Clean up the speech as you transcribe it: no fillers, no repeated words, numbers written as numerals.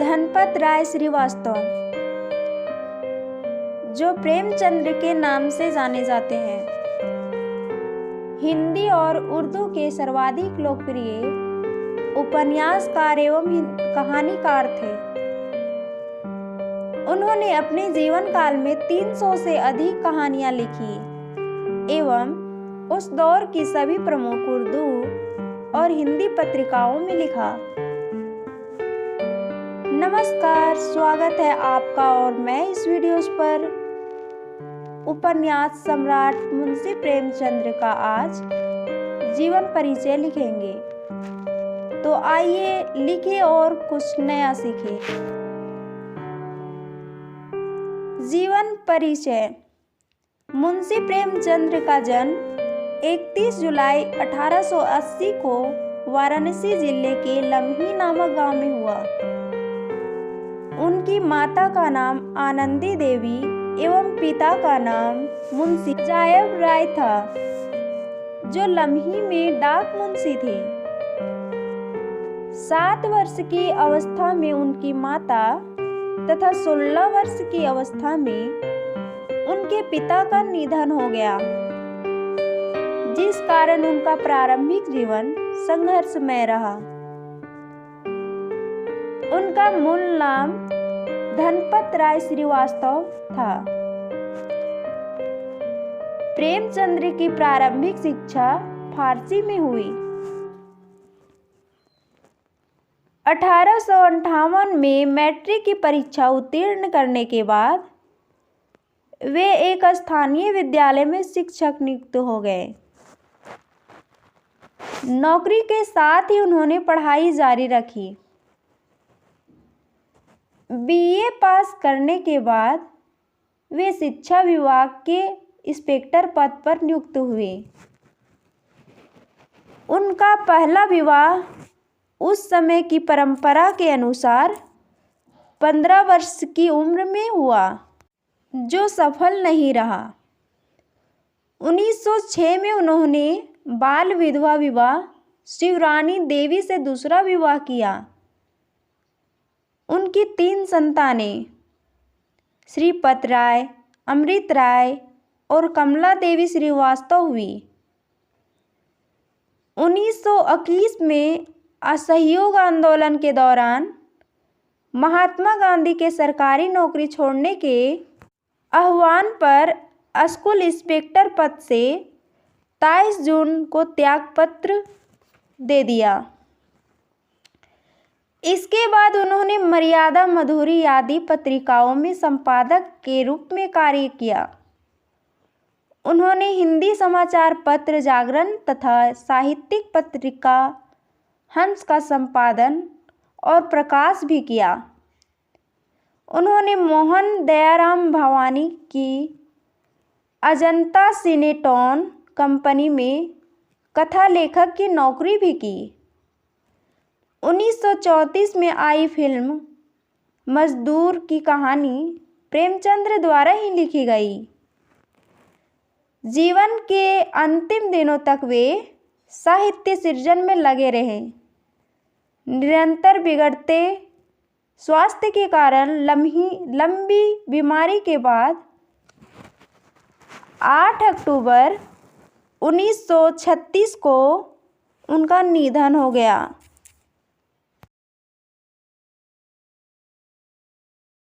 धनपत राय श्रीवास्तव, जो प्रेमचंद्र के नाम से जाने जाते हैं, हिंदी और उर्दू के सर्वाधिक लोकप्रिय उपन्यासकार एवं कहानीकार थे। उन्होंने अपने जीवन काल में 300 से अधिक कहानियां लिखी एवं उस दौर की सभी प्रमुख उर्दू और हिंदी पत्रिकाओं में लिखा। नमस्कार, स्वागत है आपका और मैं इस वीडियोस पर उपन्यास सम्राट मुंशी प्रेमचंद्र का आज जीवन परिचय लिखेंगे। तो आइए लिखे और कुछ नया सीखें। जीवन परिचय। मुंशी प्रेमचंद्र का जन्म 31 जुलाई 1880 को वाराणसी जिले के लम्ही नामक गांव में हुआ। उनकी माता का नाम आनंदी देवी एवं पिता का नाम मुंशी जायब राय था, जो लम्ही में डाक मुंशी थे। 7 वर्ष की अवस्था में उनकी माता तथा 16 वर्ष की अवस्था में उनके पिता का निधन हो गया, जिस कारण उनका प्रारंभिक जीवन संघर्षमय रहा। उनका मूल नाम धनपत राय श्रीवास्तव था। प्रेमचंद्र की प्रारंभिक शिक्षा फारसी में हुई। 1858 में मैट्रिक की परीक्षा उत्तीर्ण करने के बाद वे एक स्थानीय विद्यालय में शिक्षक नियुक्त हो गए। नौकरी के साथ ही उन्होंने पढ़ाई जारी रखी। बीए पास करने के बाद वे शिक्षा विभाग के इंस्पेक्टर पद पर नियुक्त हुए। उनका पहला विवाह उस समय की परंपरा के अनुसार 15 वर्ष की उम्र में हुआ, जो सफल नहीं रहा। 1906 में उन्होंने बाल विधवा विवाह शिवरानी देवी से दूसरा विवाह किया। उनकी 3 संतानें श्रीपत राय, अमृत राय और कमला देवी श्रीवास्तव हुई। 1921 में असहयोग आंदोलन के दौरान महात्मा गांधी के सरकारी नौकरी छोड़ने के आह्वान पर स्कूल इंस्पेक्टर पद से 23 जून को त्यागपत्र दे दिया। इसके बाद उन्होंने मर्यादा मधुरी आदि पत्रिकाओं में संपादक के रूप में कार्य किया। उन्होंने हिंदी समाचार पत्र जागरण तथा साहित्यिक पत्रिका हंस का संपादन और प्रकाश भी किया। उन्होंने मोहन दयाराम भवानी की अजंता सिनेटोन कंपनी में कथा लेखक की नौकरी भी की। 1934 में आई फिल्म मजदूर की कहानी प्रेमचंद्र द्वारा ही लिखी गई। जीवन के अंतिम दिनों तक वे साहित्य सृजन में लगे रहे। निरंतर बिगड़ते स्वास्थ्य के कारण लंबी बीमारी के बाद 8 अक्टूबर 1936 को उनका निधन हो गया।